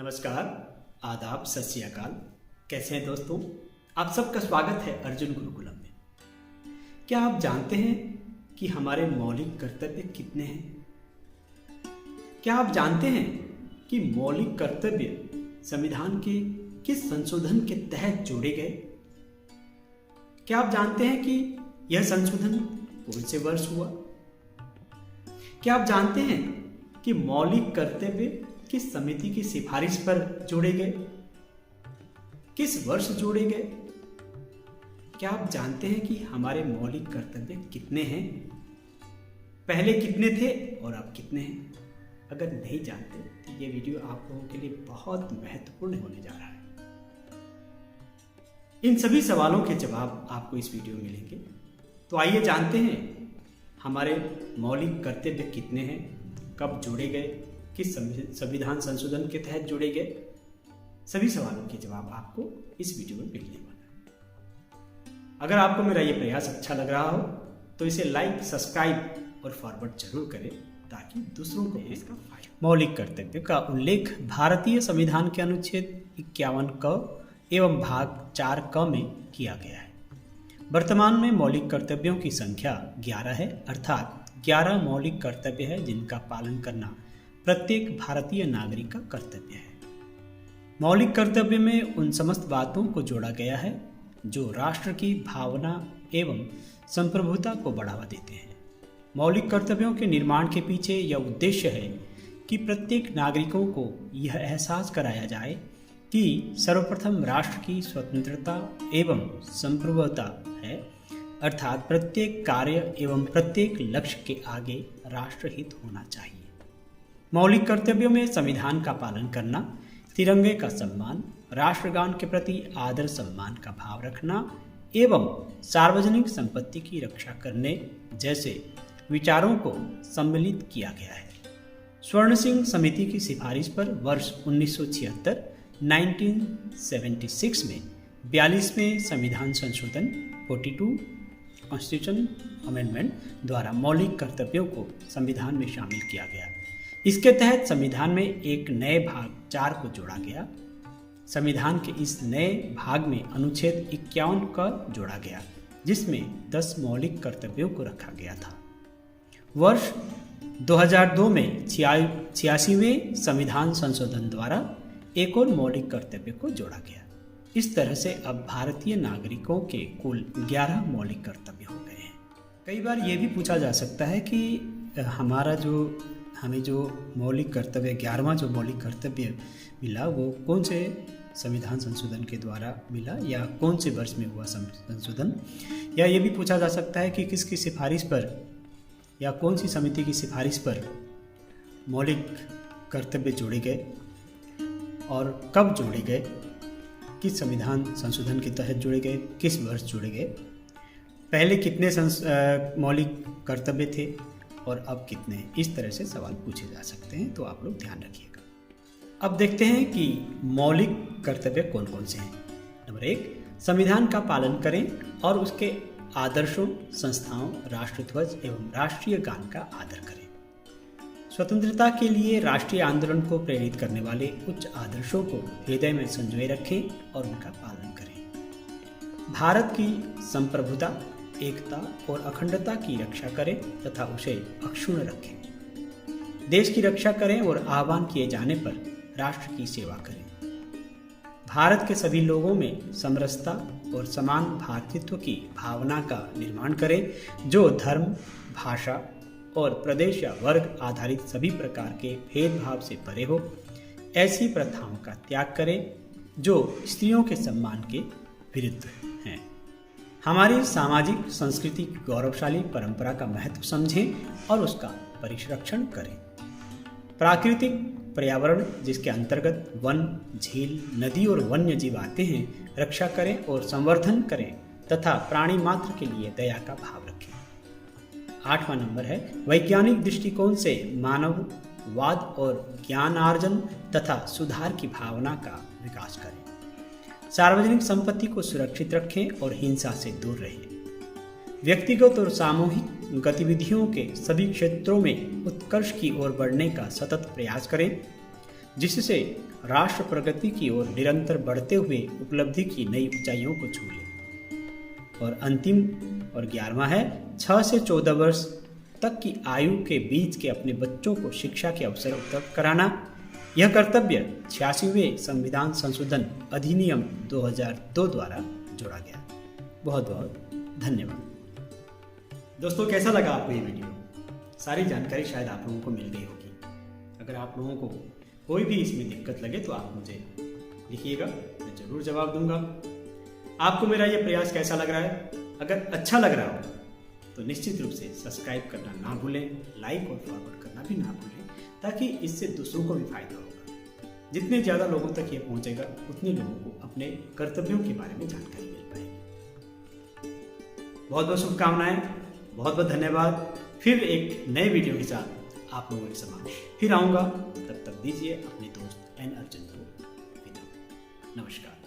नमस्कार, आदाब, सत श्री अकाल। कैसे हैं दोस्तों? आप सबका स्वागत है अर्जुन गुरुकुलम में। क्या आप जानते हैं कि हमारे मौलिक कर्तव्य कितने हैं? क्या आप जानते हैं कि मौलिक कर्तव्य संविधान के किस संशोधन के तहत जोड़े गए? क्या आप जानते हैं कि यह संशोधन कौन से वर्ष हुआ? क्या आप जानते हैं कि मौलिक कर्तव्य किस समिति की सिफारिश पर जोड़े गए? किस वर्ष जोड़े गए? क्या आप जानते हैं कि हमारे मौलिक कर्तव्य कितने हैं? पहले कितने थे और अब कितने हैं? अगर नहीं जानते तो ये वीडियो आप लोगों के लिए बहुत महत्वपूर्ण होने जा रहा है। इन सभी सवालों के जवाब आपको इस वीडियो में मिलेंगे। तो आइए जानते हैं हमारे मौलिक कर्तव्य कितने हैं, कब जोड़े गए, किस संविधान संशोधन के तहत जोड़े गए। सभी सवालों के जवाब आपको इस वीडियो में मिलने वाला है। अगर आपको मेरा ये प्रयास अच्छा लग रहा हो तो इसे लाइक, सब्सक्राइब और फॉरवर्ड जरूर करें ताकि दूसरों को इसका फायदा। मौलिक कर्तव्य का उल्लेख भारतीय संविधान के अनुच्छेद 51 क एवं भाग 4 क में किया गया है। वर्तमान में मौलिक कर्तव्यों की संख्या 11 है, अर्थात 11 मौलिक कर्तव्य है जिनका पालन करना प्रत्येक भारतीय नागरिक का कर्तव्य है। मौलिक कर्तव्य में उन समस्त बातों को जोड़ा गया है जो राष्ट्र की भावना एवं संप्रभुता को बढ़ावा देते हैं। मौलिक कर्तव्यों के निर्माण के पीछे यह उद्देश्य है कि प्रत्येक नागरिकों को यह एहसास कराया जाए कि सर्वप्रथम राष्ट्र की स्वतंत्रता एवं संप्रभुता है, अर्थात प्रत्येक कार्य एवं प्रत्येक लक्ष्य के आगे राष्ट्रहित होना चाहिए। मौलिक कर्तव्यों में संविधान का पालन करना, तिरंगे का सम्मान, राष्ट्रगान के प्रति आदर सम्मान का भाव रखना एवं सार्वजनिक संपत्ति की रक्षा करने जैसे विचारों को सम्मिलित किया गया है। स्वर्ण सिंह समिति की सिफारिश पर वर्ष 1976 में 42वें संविधान संशोधन 42 कॉन्स्टिट्यूशन अमेंडमेंट द्वारा मौलिक कर्तव्यों को संविधान में शामिल किया गया। इसके तहत संविधान में एक नए भाग 4 को जोड़ा गया। संविधान के इस नए भाग में अनुच्छेद 51 का जोड़ा गया जिसमें 10 मौलिक कर्तव्यों को रखा गया था। वर्ष 2002 में 86वें संविधान संशोधन द्वारा एक और मौलिक कर्तव्य को जोड़ा गया। इस तरह से अब भारतीय नागरिकों के कुल 11 मौलिक कर्तव्य हो गए हैं। कई बार ये भी पूछा जा सकता है कि हमें जो मौलिक कर्तव्य 11वां जो मौलिक कर्तव्य मिला वो कौन से संविधान संशोधन के द्वारा मिला या कौन से वर्ष में हुआ संशोधन, या ये भी पूछा जा सकता है कि किसकी सिफारिश पर या कौन सी समिति की सिफारिश पर मौलिक कर्तव्य जोड़े गए और कब जोड़े गए, किस संविधान संशोधन के तहत जोड़े गए, किस वर्ष जोड़े गए, पहले कितने मौलिक कर्तव्य थे और अब कितने। इस तरह से सवाल पूछे जा सकते हैं, तो आप लोग ध्यान रखिएगा। अब देखते हैं कि मौलिक कर्तव्य कौन कौन से हैं। नंबर 1, संविधान का पालन करें और उसके आदर्शों, संस्थाओं, राष्ट्रध्वज एवं राष्ट्रीय गान का आदर करें। स्वतंत्रता के लिए राष्ट्रीय आंदोलन को प्रेरित करने वाले उच्च आदर्शों को हृदय में संजोए रखें और उनका पालन करें। भारत की संप्रभुता, एकता और अखंडता की रक्षा करें तथा उसे अक्षुण्ण रखें। देश की रक्षा करें और आह्वान किए जाने पर राष्ट्र की सेवा करें। भारत के सभी लोगों में समरसता और समान भ्रातृत्व की भावना का निर्माण करें जो धर्म, भाषा और प्रदेश या वर्ग आधारित सभी प्रकार के भेदभाव से परे हो। ऐसी प्रथाओं का त्याग करें जो स्त्रियों के सम्मान के विरुद्ध हैं। हमारी सामाजिक संस्कृति की गौरवशाली परंपरा का महत्व समझें और उसका परिरक्षण करें। प्राकृतिक पर्यावरण जिसके अंतर्गत वन, झील, नदी और वन्य जीव आते हैं, रक्षा करें और संवर्धन करें तथा प्राणी मात्र के लिए दया का भाव रखें। 8वां नंबर है, वैज्ञानिक दृष्टिकोण से मानववाद और ज्ञानार्जन तथा सुधार की भावना का विकास करें। सार्वजनिक संपत्ति को सुरक्षित रखें और हिंसा से दूर रहें। व्यक्तिगत और सामूहिक गतिविधियों के सभी क्षेत्रों में उत्कर्ष की ओर बढ़ने का सतत प्रयास करें। जिससे राष्ट्र प्रगति की ओर निरंतर बढ़ते हुए उपलब्धि की नई ऊंचाइयों को छू ले। और अंतिम और 11वां है 6 से 14 वर्ष तक की आयु के बीच के अपने बच्चों को शिक्षा के अवसर उपलब्ध कराना। यह कर्तव्य 86वें संविधान संशोधन अधिनियम 2002 द्वारा जोड़ा गया। बहुत बहुत धन्यवाद। दोस्तों, कैसा लगा आपको ये वीडियो? सारी जानकारी शायद आप लोगों को मिल गई होगी। अगर आप लोगों को कोई भी इसमें दिक्कत लगे तो आप मुझे लिखिएगा, मैं ज़रूर जवाब दूंगा। आपको मेरा ये प्रयास कैसा लग रहा है? अगर अच्छा लग रहा हो तो निश्चित रूप से सब्सक्राइब करना ना भूलें, लाइक और फॉरवर्ड करना भी ना भूलें, ताकि इससे दूसरों को भी फायदा होगा। जितने ज़्यादा लोगों तक ये पहुंचेगा उतने लोगों को अपने कर्तव्यों के बारे में जानकारी मिल पाएगी। बहुत बहुत शुभकामनाएं, बहुत बहुत धन्यवाद। फिर एक नए वीडियो के साथ आप लोगों के समक्ष फिर आऊँगा। तब तक दीजिए अपने दोस्त एन अर्जुन को विदा। नमस्कार।